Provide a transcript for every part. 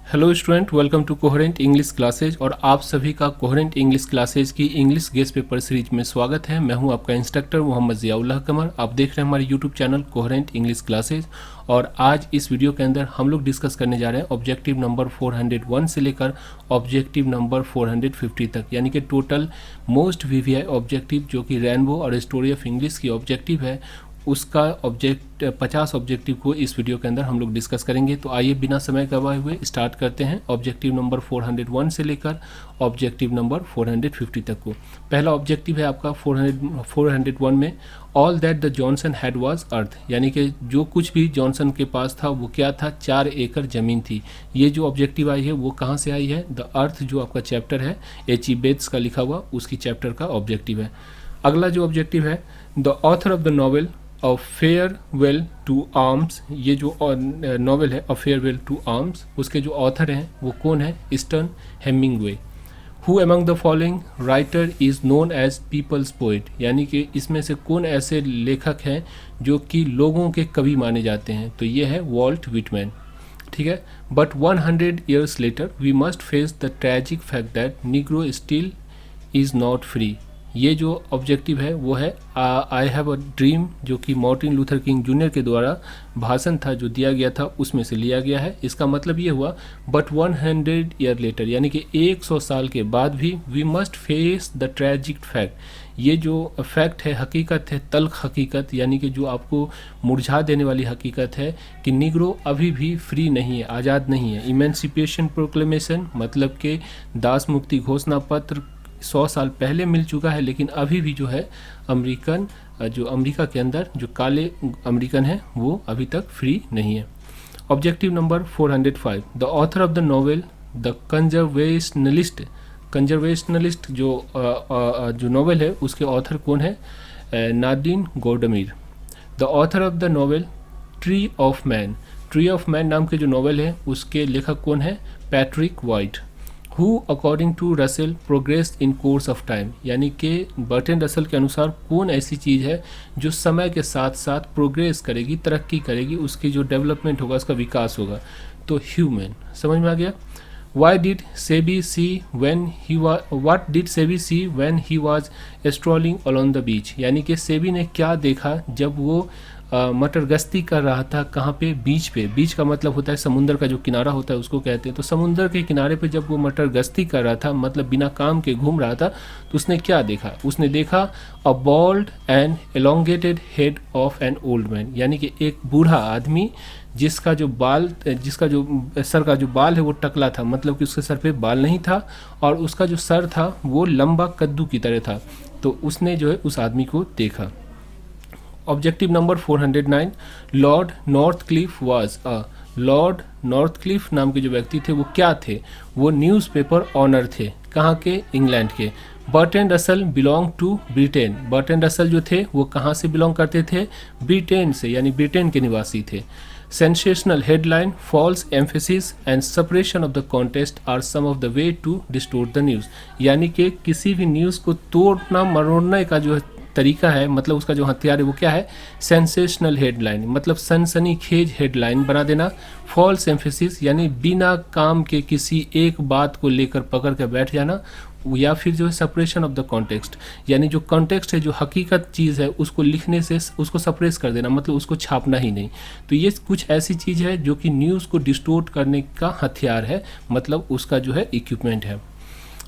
Hello student, welcome to coherent English classes. और आप सभी का कोहेरेंट इंग्लिश क्लासेज की इंग्लिश गेस्ट पेपर सीरीज में स्वागत है। मैं हूं आपका इंस्ट्रक्टर मोहम्मद ज़ियाउल्लाह कमर। आप देख रहे हैं हमारे YouTube channel coherent English classes. और आज इस वीडियो के अंदर हम लोग डिस्कस करने जा रहे हैं ऑब्जेक्टिव नंबर 401 से लेकर ऑब्जेक्टिव नंबर 450 तक, यानी कि टोटल मोस्ट वीवीआई ऑब्जेक्टिव जो कि रेनबो और स्टोरी ऑफ इंग्लिश की ऑब्जेक्टिव है, उसका 50 ऑब्जेक्टिव को इस वीडियो के अंदर हम लोग डिस्कस करेंगे। तो आइए बिना समय गवाए हुए स्टार्ट करते हैं ऑब्जेक्टिव नंबर 401 से लेकर ऑब्जेक्टिव नंबर 450 तक को। पहला ऑब्जेक्टिव है आपका 401 में, all that the Johnson had was earth, यानी कि जो कुछ भी जॉनसन के पास था वो क्या था, 4 एकड़ ज़मीन थी। ये जो ऑब्जेक्टिव आई है वो कहाँ से आई है, द अर्थ जो आपका चैप्टर है H.E. बेट्स का लिखा हुआ, उसकी चैप्टर का ऑब्जेक्टिव है। अगला जो ऑब्जेक्टिव है, the author of the novel a farewell to arms, ये जो नॉवेल है अ फेयरवेल टू आर्म्स, उसके जो ऑथर हैं वो कौन है, ईस्टर्न Hemingway. Who among the following writer is known as people's poet, यानी कि इसमें से कौन ऐसे लेखक हैं जो कि लोगों के कवि माने जाते हैं, तो ये है वॉल्ट विटमैन। ठीक है। But 100 years later we must face the tragic fact that Negro still is not free. ये जो ऑब्जेक्टिव है वो है आई हैव अ ड्रीम, जो कि मार्टिन लूथर किंग जूनियर के द्वारा भाषण था जो दिया गया था, उसमें से लिया गया है। इसका मतलब ये हुआ बट 100 ईयर लेटर, यानी कि 100 साल के बाद भी we must face the tragic fact. ये जो फैक्ट है, हकीकत है, तल्ख हकीकत, यानी कि जो आपको मुरझा देने वाली हकीकत है कि निग्रो अभी भी फ्री नहीं है, आज़ाद नहीं है। इमेंसिपेशन प्रोक्लेमेशन मतलब कि दास मुक्ति घोषणा पत्र 100 साल पहले मिल चुका है, लेकिन अभी भी जो है अमेरिका के अंदर जो काले अमेरिकन हैं वो अभी तक फ्री नहीं है। Objective number 405, the author of the novel the conservationist जो नॉवेल है उसके ऑथर कौन है, Nadine Gordimer. The author of the novel tree of man नाम के जो नॉवेल है उसके लेखक कौन है, Patrick White. Who according to Russell progress in course of time, यानी कि बर्टन रसल के अनुसार कौन ऐसी चीज़ है जो समय के साथ साथ प्रोग्रेस करेगी, तरक्की करेगी, उसकी जो डेवलपमेंट होगा, उसका विकास होगा, तो ह्यूमन। समझ में आ गया। What did Sebi see when he was strolling along the beach, यानी कि सेबी ने क्या देखा जब वो मटर गश्ती कर रहा था, कहाँ पे, बीच पे। बीच का मतलब होता है समुंदर का जो किनारा होता है उसको कहते हैं। तो समुंदर के किनारे पे जब वो मटर गश्ती कर रहा था, मतलब बिना काम के घूम रहा था, तो उसने क्या देखा, उसने देखा a bald and elongated head of an old man, यानी कि एक बूढ़ा आदमी जिसका जो सर का जो बाल है वो टकला था, मतलब कि उसके सर पे बाल नहीं था और उसका जो सर था वो लंबा कद्दू की तरह था। तो उसने जो है उस आदमी को देखा। ऑब्जेक्टिव नंबर 409, लॉर्ड नॉर्थक्लिफ नाम के जो व्यक्ति थे वो क्या थे, वो न्यूज़पेपर ऑनर थे। कहाँ के, इंग्लैंड के। Bertrand Russell belong to Britain, Bertrand Russell जो थे वो कहाँ से बिलोंग करते थे, ब्रिटेन से, यानी ब्रिटेन के निवासी थे। Sensational headline, false emphasis and separation of the context are some of the way to distort the news, यानी कि किसी भी न्यूज़ को तोड़ना मरोड़ने का जो तरीका है, मतलब उसका जो हथियार है वो क्या है, सेंसेशनल हेडलाइन, मतलब सनसनीखेज हेडलाइन बना देना। फॉल्स एम्फेसिस यानी बिना काम के किसी एक बात को लेकर पकड़ कर बैठ जाना, या फिर जो है सेपरेशन ऑफ द कॉन्टेक्स्ट, यानी जो कॉन्टेक्स्ट है, जो हकीकत चीज़ है, उसको लिखने से उसको सप्रेस कर देना, मतलब उसको छापना ही नहीं। तो ये कुछ ऐसी चीज़ है जो कि न्यूज़ को डिस्टोर्ट करने का हथियार है, मतलब उसका जो है इक्विपमेंट है।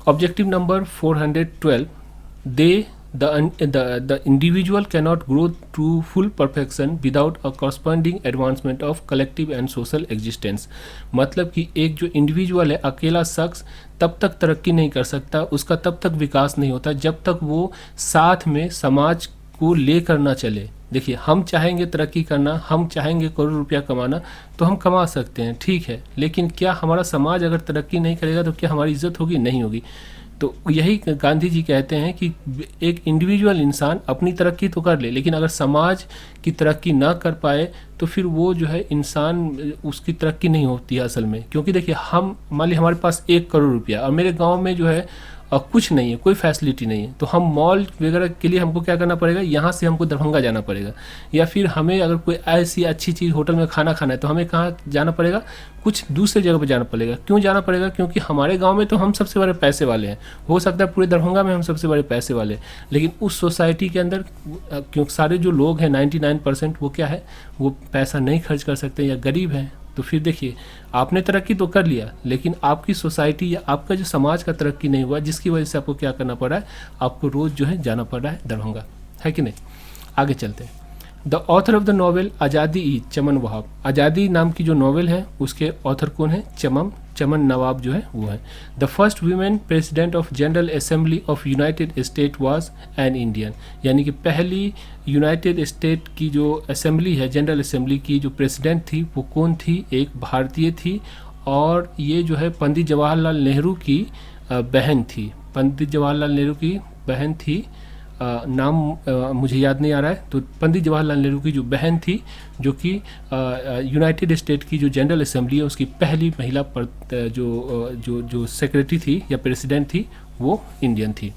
Objective number 412, the individual cannot grow to full perfection without a corresponding advancement of collective and social existence, मतलब कि एक जो इंडिविजुअल है, अकेला शख्स तब तक तरक्की नहीं कर सकता, उसका तब तक विकास नहीं होता जब तक वो साथ में समाज को लेकर ना चले। देखिए, हम चाहेंगे तरक्की करना, हम चाहेंगे करोड़ रुपया कमाना, तो हम कमा सकते हैं, ठीक है, लेकिन क्या हमारा समाज अगर तरक्की नहीं करेगा तो क्या हमारी इज्जत होगी, नहीं होगी। तो यही गांधी जी कहते हैं कि एक इंडिविजुअल इंसान अपनी तरक्की तो कर ले, लेकिन अगर समाज की तरक्की ना कर पाए तो फिर वो जो है इंसान उसकी तरक्की नहीं होती है असल में। क्योंकि देखिए, हम मान ली हमारे पास 1 करोड़ रुपया और मेरे गांव में जो है कुछ नहीं है, कोई फैसिलिटी नहीं है, तो हम मॉल वगैरह के लिए हमको क्या करना पड़ेगा, यहाँ से हमको दरभंगा जाना पड़ेगा। या फिर हमें अगर कोई ऐसी अच्छी चीज़ होटल में खाना खाना है तो हमें कहाँ जाना पड़ेगा, कुछ दूसरे जगह पर जाना पड़ेगा। क्यों जाना पड़ेगा? क्योंकि हमारे गांव में तो हम सबसे बड़े पैसे वाले हैं, हो सकता है पूरे दरभंगा में हम सबसे बड़े पैसे वाले हैं, लेकिन उस सोसाइटी के अंदर क्योंकि सारे जो लोग हैं 99% वो क्या है, वो पैसा नहीं खर्च कर सकते या गरीब हैं। तो फिर देखिए, आपने तरक्की तो कर लिया, लेकिन आपकी सोसाइटी या आपका जो समाज का तरक्की नहीं हुआ, जिसकी वजह से आपको क्या करना पड़ रहा है, आपको रोज़ जो है जाना पड़ रहा है दरभंगा, है कि नहीं। आगे चलते हैं। The author of the novel आज़ादी ई चमन वहाब। आज़ादी नाम की जो नॉवेल है उसके ऑथर कौन है? चमन नवाब जो है वो है। The first women president of general assembly of United state was an Indian. यानी कि पहली यूनाइटेड स्टेट की जो असेंबली है, जनरल असेंबली की जो प्रेसिडेंट थी वो कौन थी? एक भारतीय थी। और ये जो है पंडित जवाहरलाल नेहरू की बहन थी। पंडित जवाहरलाल नेहरू की बहन थी, नाम मुझे याद नहीं आ रहा है। तो पंडित जवाहरलाल नेहरू की जो बहन थी, जो कि यूनाइटेड स्टेट की जो जनरल असेंबली है उसकी पहली महिला जो सेक्रेटरी थी या प्रेसिडेंट थी, वो इंडियन थी।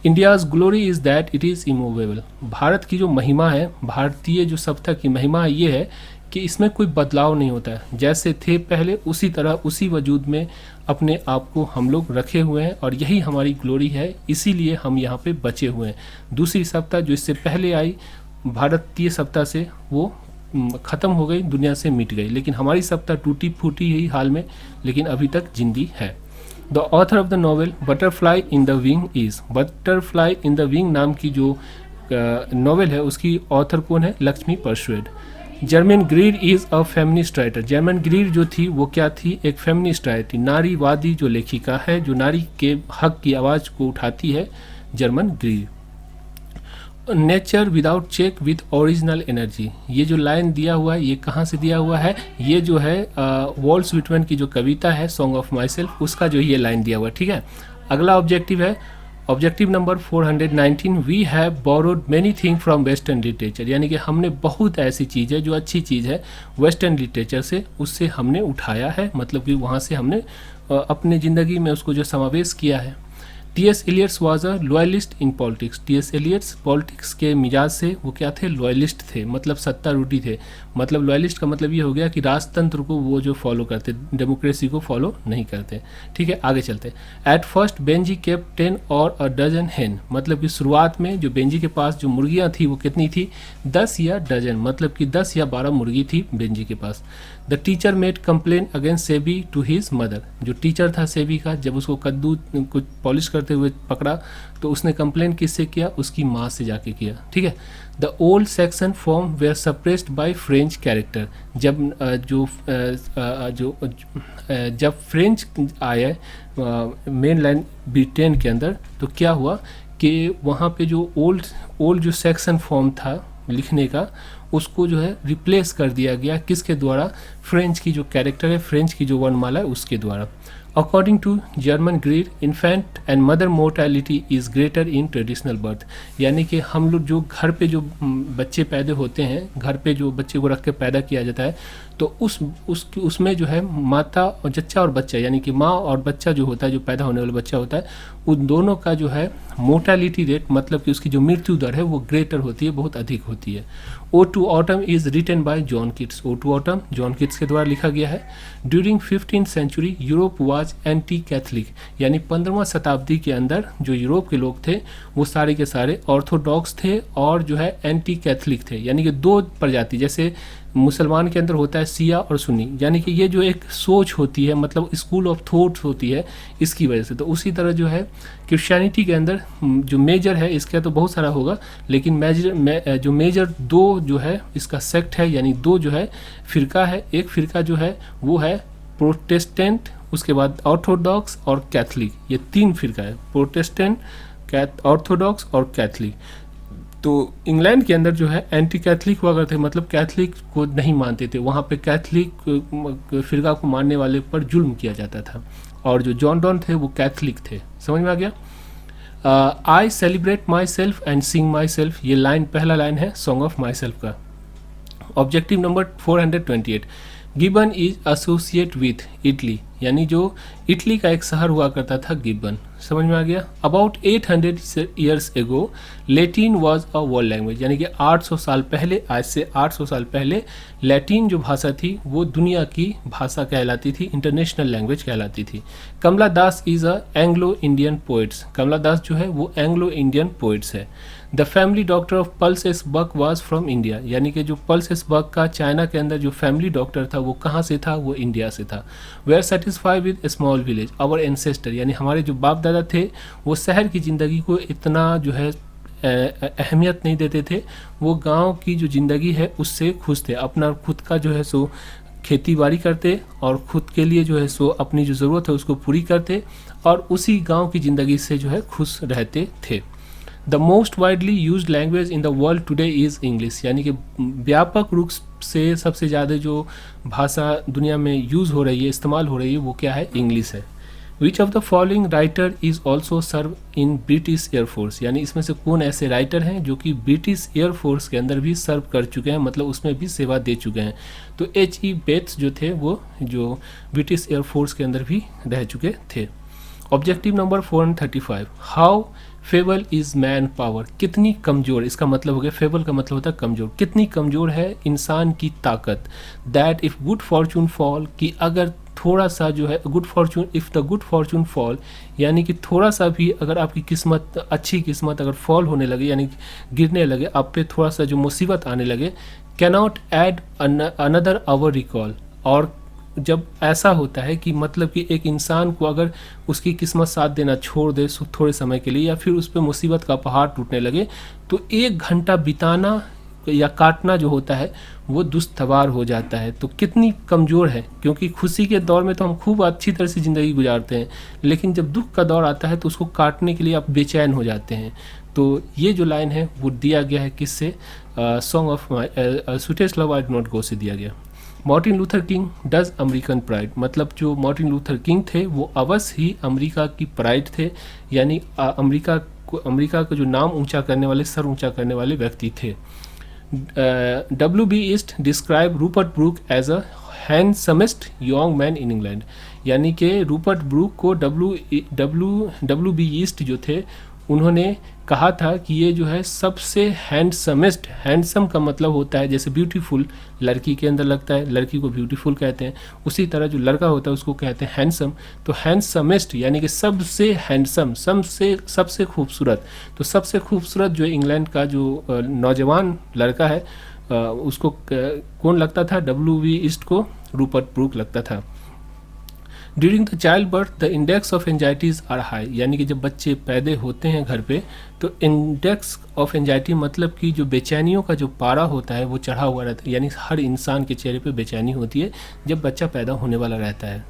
India's glory is that it is immovable. Bharat की जो महिमा है, भारतीय जो सत्ता की महिमा ये है कि इसमें कोई बदलाव नहीं होता है, जैसे थे पहले उसी तरह उसी वजूद में अपने आप को हम लोग रखे हुए हैं, और यही हमारी ग्लोरी है, इसीलिए हम यहाँ पे बचे हुए हैं। दूसरी सत्ता जो इससे पहले आई भारतीय सत्ता से, वो ख़त्म हो गई, दुनिया से मिट गई, लेकिन हमारी सत्ता टूटी फूटी ही हाल में, लेकिन अभी तक जिंदी है। The author of the novel butterfly in the wing is. Butterfly in the wing नाम की जो नॉवेल है उसकी ऑथर कौन है? Lakshmi persuade. German Greer is a feminist writer. German Greer जो थी वो क्या थी? एक फेमिनिस्ट राइटर थी, नारीवादी जो लेखिका है, जो नारी के हक की आवाज़ को उठाती है, Germaine Greer. Nature without check with original energy, ये जो लाइन दिया हुआ है ये कहाँ से दिया हुआ है? ये जो है वॉल्स विटमैन की जो कविता है सॉन्ग ऑफ माई सेल्फ, उसका जो ये लाइन दिया हुआ है। ठीक है, अगला ऑब्जेक्टिव है objective number 419। We have borrowed many thing from western literature. यानी कि हमने बहुत ऐसी चीज़ है जो अच्छी चीज़ है वेस्टर्न लिटरेचर से, उससे हमने उठाया है, मतलब कि वहाँ से हमने अपने ज़िंदगी में उसको जो समावेश किया है। T.S.. Eliot's was a loyalist in politics. T.S.. Eliot's politics के मिजाज से वो क्या थे? लॉयलिस्ट थे, मतलब सत्तारूढ़ी थे। मतलब लॉयलिस्ट का मतलब ये हो गया कि राजतंत्र को वो जो फॉलो करते, डेमोक्रेसी को फॉलो नहीं करते। ठीक है, आगे चलते। एट फर्स्ट बेंजी केप्ट 10 और अ डजन हेन। मतलब कि शुरुआत में जो बेंजी के पास जो मुर्गियाँ थी वो कितनी थी? 10 या डजन, मतलब कि 10 या 12 मुर्गी थी बेंजी के पास। The teacher made complain against Sebi to his mother. जो टीचर था सेबी का, जब उसको कद्दू को पॉलिश करते हुए पकड़ा तो उसने कंप्लेन किससे किया? उसकी माँ से जाके किया। ठीक है। The old section form were suppressed by French character. जब फ्रेंच आए मेन लैंड ब्रिटेन के अंदर, तो क्या हुआ कि वहाँ पे जो ओल्ड जो सेक्शन फॉर्म था लिखने का, उसको जो है रिप्लेस कर दिया गया किसके द्वारा? फ्रेंच की जो कैरेक्टर है, फ्रेंच की जो वर्णमाला है उसके द्वारा। According to Germaine Greer, infant and mother mortality is greater in traditional birth. यानी कि हम लोग जो घर पे जो बच्चे पैदा होते हैं, घर पे जो बच्चे को रख के पैदा किया जाता है, तो उसमें जो है माता और जच्चा और बच्चा, यानी कि माँ और बच्चा जो होता है, जो पैदा होने वाला बच्चा होता है, उन दोनों का जो है मोर्टेलिटी रेट, मतलब कि उसकी जो मृत्यु दर है वो ग्रेटर होती है, बहुत अधिक होती है। Ode to autumn is written by John Keats. Ode to autumn John Keats के द्वारा लिखा गया है। During 15th century Europe was anti Catholic. यानी 15वां शताब्दी के अंदर जो यूरोप के लोग थे वो सारे के सारे ऑर्थोडॉक्स थे और जो है एंटी कैथलिक थे। यानी कि दो प्रजाति, जैसे मुसलमान के अंदर होता है शिया और सुन्नी, यानी कि ये जो एक सोच होती है, मतलब स्कूल ऑफ थॉट होती है, इसकी वजह से। तो उसी तरह जो है क्रिश्चियनिटी के अंदर जो मेजर है, इसका तो बहुत सारा होगा, लेकिन जो मेजर दो जो है इसका सेक्ट है, यानी दो जो है फिरका है। एक फिरका जो है वो है प्रोटेस्टेंट, उसके बाद ऑर्थोडॉक्स और कैथलिक, ये 3 फिरका है, प्रोटेस्टेंट, ऑर्थोडॉक्स और कैथलिक। तो इंग्लैंड के अंदर जो है एंटी कैथलिक हुआ करते, मतलब कैथलिक को नहीं मानते थे, वहाँ पे कैथलिक फिरका को मानने वाले पर जुल्म किया जाता था, और जो जॉन डॉन थे वो कैथलिक थे। समझ में आ गया। I celebrate my self and Singh my self, ये लाइन पहला लाइन है सॉन्ग ऑफ माई सेल्फ का। Objective number 428, gibbon is associate with Italy, यानी जो इटली का एक शहर हुआ करता था गिबन। समझ में आ गया। About 800 years ago Latin was a world language, यानी कि 800 साल पहले, आज से 800 साल पहले लैटिन जो भाषा थी वो दुनिया की भाषा कहलाती थी, इंटरनेशनल लैंग्वेज कहलाती थी। Kamala Das is a Anglo Indian poets, Kamala Das जो है वो एंग्लो इंडियन पोइट्स है। The family doctor of Pearl S Buck was from India, यानी कि जो पल्स बक का चाइना के अंदर जो फैमिली डॉक्टर था वो कहाँ से था, वो इंडिया से था। We are satisfied with small village our ancestor, यानी हमारे जो बाप दादा थे वो शहर की ज़िंदगी को इतना जो है अहमियत नहीं देते थे, वो गांव की जो ज़िंदगी है उससे खुश थे। अपना खुद का जो है सो खेती बाड़ी करते और खुद के लिए जो है सो अपनी जो ज़रूरत है उसको पूरी करते और उसी गांव की ज़िंदगी से जो है खुश रहते थे। The most widely use language in the world today is English, यानी कि व्यापक रूप से सबसे ज़्यादा जो भाषा दुनिया में यूज़ हो रही है, इस्तेमाल हो रही है, वो क्या है, इंग्लिश है। Which of the following writer is also serve in British air force, यानी इसमें से कौन ऐसे राइटर हैं जो कि ब्रिटिश एयरफोर्स के अंदर भी सर्व कर चुके हैं, मतलब उसमें भी सेवा दे चुके हैं। तो H.E. बेट्स जो थे वो जो ब्रिटिश एयरफोर्स के अंदर भी रह चुके थे। Objective number 435, how fable is man power, कितनी कमज़ोर, इसका मतलब हो गया, फेबल का मतलब होता है कमज़ोर, कितनी कमज़ोर है इंसान की ताकत। That if good Fortune fall, कि अगर थोड़ा सा जो है good Fortune, if the good Fortune fall, यानी कि थोड़ा सा भी अगर आपकी किस्मत, अच्छी किस्मत अगर फॉल होने लगे, यानी गिरने लगे, आप पे थोड़ा सा जो मुसीबत आने लगे, cannot add another our recall, और जब ऐसा होता है कि मतलब कि एक इंसान को अगर उसकी किस्मत साथ देना छोड़ दे थोड़े समय के लिए, या फिर उस पर मुसीबत का पहाड़ टूटने लगे, तो 1 घंटा बिताना या काटना जो होता है वो दुस्तवार हो जाता है। तो कितनी कमज़ोर है, क्योंकि खुशी के दौर में तो हम खूब अच्छी तरह से ज़िंदगी गुजारते हैं, लेकिन जब दुख का दौर आता है तो उसको काटने के लिए आप बेचैन हो जाते हैं। तो ये जो लाइन है वो दिया गया है किससे, song of my sweetest love I do not go से दिया गया। Martin Luther king does American pride, मतलब जो मार्टिन लूथर किंग थे वो अवश्य ही अमेरिका की प्राइड थे, यानी अमेरिका का जो नाम ऊंचा करने वाले, सर ऊंचा करने वाले व्यक्ति थे। W.B. ईस्ट describe Rupert Brooke as a handsomest young man in England, यानी कि रूपर्ट ब्रूक को W.B. ईस्ट जो थे उन्होंने कहा था कि ये जो है सबसे हैंडसमेस्ट, हैंडसम का मतलब होता है जैसे ब्यूटीफुल लड़की के अंदर लगता है, लड़की को ब्यूटीफुल कहते हैं, उसी तरह जो लड़का होता है उसको कहते हैं हैंडसम। तो हैंडसमेस्ट यानी कि सबसे हैंडसम, सबसे खूबसूरत। तो सबसे खूबसूरत जो इंग्लैंड का जो नौजवान लड़का है उसको कौन लगता था, W.B. ईस्ट को रूपर्ट ब्रूक लगता था। During the child birth the index of anxieties are high, यानी कि जब बच्चे पैदा होते हैं घर पे तो इंडेक्स ऑफ एंजाइटी मतलब कि जो बेचैनियों का जो पारा होता है वो चढ़ा हुआ रहता है, यानी हर इंसान के चेहरे पे बेचैनी होती है जब बच्चा पैदा होने वाला रहता है।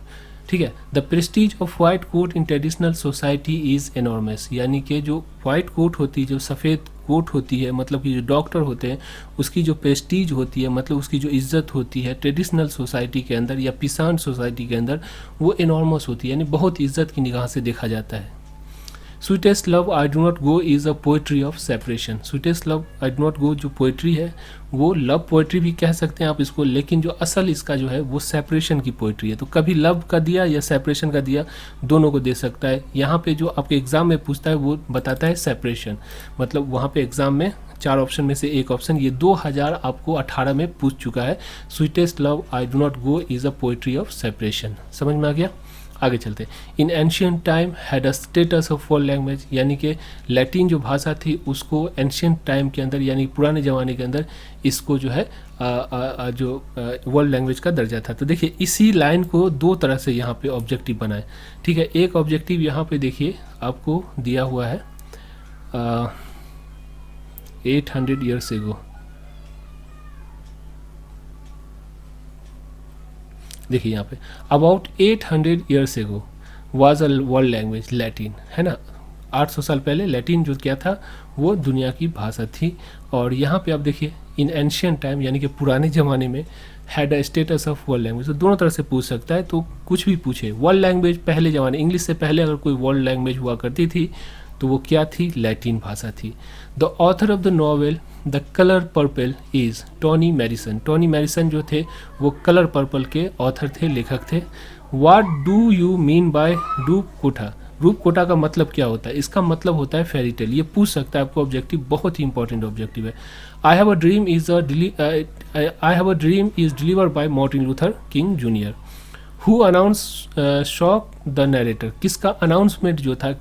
ठीक है। The prestige of white coat in traditional society is enormous, यानी कि जो वाइट कोट होती है, जो सफ़ेद कोट होती है, मतलब कि जो डॉक्टर होते हैं उसकी जो प्रेस्टीज होती है, मतलब उसकी जो इज्जत होती है ट्रेडिशनल सोसाइटी के अंदर या पिसान सोसाइटी के अंदर, वो एनॉर्मस होती है, यानी बहुत इज्जत की निगाह से देखा जाता है। Sweetest love I do not go is a poetry of separation, sweetest love I do not go जो पोइट्री है वो लव पोइट्री भी कह सकते हैं आप इसको, लेकिन जो असल इसका जो है वो सेपरेशन की पोइट्री है। तो कभी लव का दिया या सेपरेशन का दिया, दोनों को दे सकता है। यहाँ पे जो आपके एग्ज़ाम में पूछता है वो बताता है सेपरेशन, मतलब वहाँ पे एग्ज़ाम में 4 ऑप्शन में से एक ऑप्शन, ये 2018 में पूछ चुका है। Sweetest love I do not go is a poetry of separation. समझ में आ गया। आगे चलते। In ancient time had a status of world language, यानी कि लैटिन जो भाषा थी उसको एंशियंट टाइम के अंदर यानी पुराने ज़माने के अंदर इसको जो है जो वर्ल्ड लैंग्वेज का दर्जा था। तो देखिए इसी लाइन को 2 तरह से यहाँ पे ऑब्जेक्टिव बनाए। ठीक है, एक ऑब्जेक्टिव यहाँ पे देखिए आपको दिया हुआ है 800 ईयर्स एगो। देखिए यहाँ पे about 800 years ago was a world language Latin, है ना। 800 साल पहले लैटिन जो क्या था वो दुनिया की भाषा थी। और यहाँ पे आप देखिए इन एंशियंट टाइम यानी कि पुराने ज़माने में had a status of world language, तो दोनों तरह से पूछ सकता है। तो कुछ भी पूछे, वर्ल्ड लैंग्वेज पहले ज़माने, इंग्लिश से पहले अगर कोई वर्ल्ड लैंग्वेज हुआ करती थी तो वो क्या थी, लैटिन भाषा थी। The author of the novel the colour purple is Toni Morrison. Toni Morrison जो थे वो कलर पर्पल के ऑथर थे, लेखक थे। What do you mean by Roopkatha? Roopkatha का मतलब क्या होता है? इसका मतलब होता है फेरी टेल। ये पूछ सकता है आपको ऑब्जेक्टिव, बहुत ही इंपॉर्टेंट ऑब्जेक्टिव है। I have a dream is delivered by Martin Luther king junior. Who announce shock the narrator? किसका अनाउंसमेंट जो था,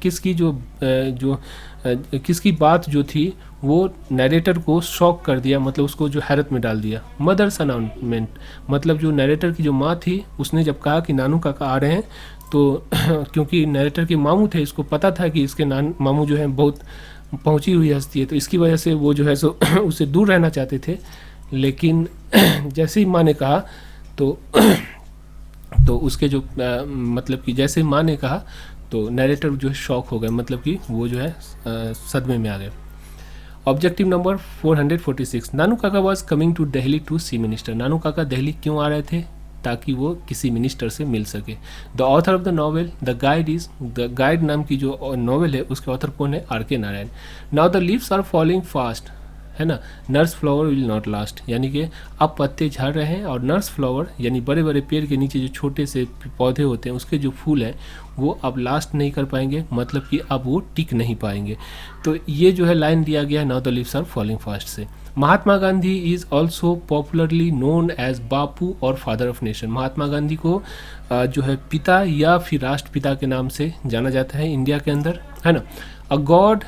किसकी बात जो थी वो नरेटर को शॉक कर दिया, मतलब उसको जो हैरत में डाल दिया। मदर्स अनाउंसमेंट मतलब जो नरेटर की जो माँ थी उसने जब कहा कि नानू काका आ रहे हैं, तो क्योंकि नरेटर के मामू थे, इसको पता था कि इसके मामू जो है बहुत पहुंची हुई हस्ती है, तो इसकी वजह से वो जो है सो उससे दूर रहना चाहते थे। लेकिन जैसे ही माँ ने कहा तो उसके जो मतलब कि जैसे माँ ने कहा तो नरेटर जो है शॉक हो गए, मतलब कि वो जो है सदमे में आ गए। Objective number 446, Nanu Kaka was coming to Delhi to see minister. Nanu Kaka Delhi क्यों आ रहे थे? ताकि वो किसी मिनिस्टर से मिल सके। The author of the novel the guide नाम की जो नॉवेल है उसके ऑथर कौन है? R K Narayan. Now the leaves are falling fast, है ना। Nurse flower will not last, यानी कि अब पत्ते झड़ रहे हैं और नर्स फ्लावर यानी बड़े बड़े पेड़ के नीचे जो छोटे से पौधे होते हैं उसके जो फूल हैं वो अब लास्ट नहीं कर पाएंगे, मतलब कि अब वो टिक नहीं पाएंगे। तो ये जो है लाइन दिया गया है now the leaves are falling fast से। Mahatma Gandhi is also popularly known as Bapu और father of nation. Mahatma Gandhi को जो है पिता या फिर राष्ट्रपिता के नाम से जाना जाता है इंडिया के अंदर, है ना। A good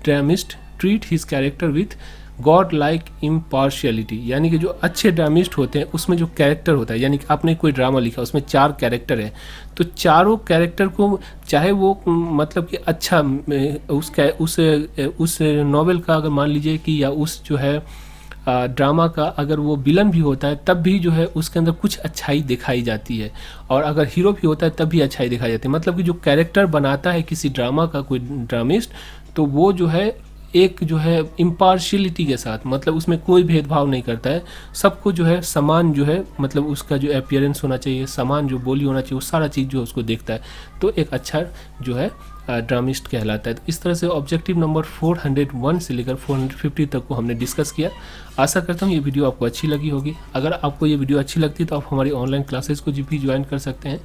ड्रामिस्ट treat his character with God like impartiality, यानी कि जो अच्छे ड्रामिस्ट होते हैं उसमें जो कैरेक्टर होता है, यानी कि आपने कोई ड्रामा लिखा उसमें 4 कैरेक्टर है, तो चारों कैरेक्टर को चाहे वो मतलब कि अच्छा उस नॉवेल का अगर मान लीजिए कि या उस जो है ड्रामा का अगर वो विलन भी होता है तब भी जो है उसके अंदर कुछ अच्छाई दिखाई जाती है, और अगर हीरो भी होता है तब भी अच्छाई दिखाई जाती है। मतलब कि जो कैरेक्टर बनाता है किसी ड्रामा का कोई ड्रामिस्ट, तो वो जो है एक जो है इम्पार्शियलिटी के साथ, मतलब उसमें कोई भेदभाव नहीं करता है, सबको जो है समान जो है मतलब उसका जो अपीयरेंस होना चाहिए, समान जो बोली होना चाहिए, वो सारा चीज़ जो है उसको देखता है, तो एक अच्छा जो है ड्रामिस्ट कहलाता है। तो इस तरह से ऑब्जेक्टिव नंबर 401 से लेकर 450 तक को हमने डिस्कस किया। आशा करता हूँ ये वीडियो आपको अच्छी लगी होगी। अगर आपको ये वीडियो अच्छी लगती है तो आप हमारी ऑनलाइन क्लासेस को भी ज्वाइन कर सकते हैं,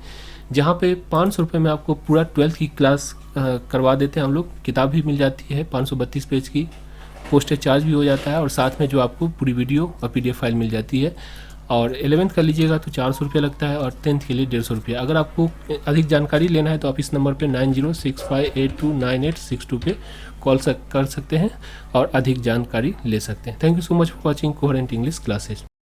जहाँ पे 500 रुपये में आपको पूरा 12th की क्लास करवा देते हैं हम लोग। किताब भी मिल जाती है 532 पेज की, पोस्टेज चार्ज भी हो जाता है, और साथ में जो आपको पूरी वीडियो और PDF फाइल मिल जाती है। और 11th का लीजिएगा तो 400 रुपये लगता है, और 10th के लिए 150 रुपये। अगर आपको अधिक जानकारी लेना है तो आप इस नंबर पे 9065829862 पे कॉल कर सकते हैं और अधिक जानकारी ले सकते हैं। Thank you so much for watching coherent English classes.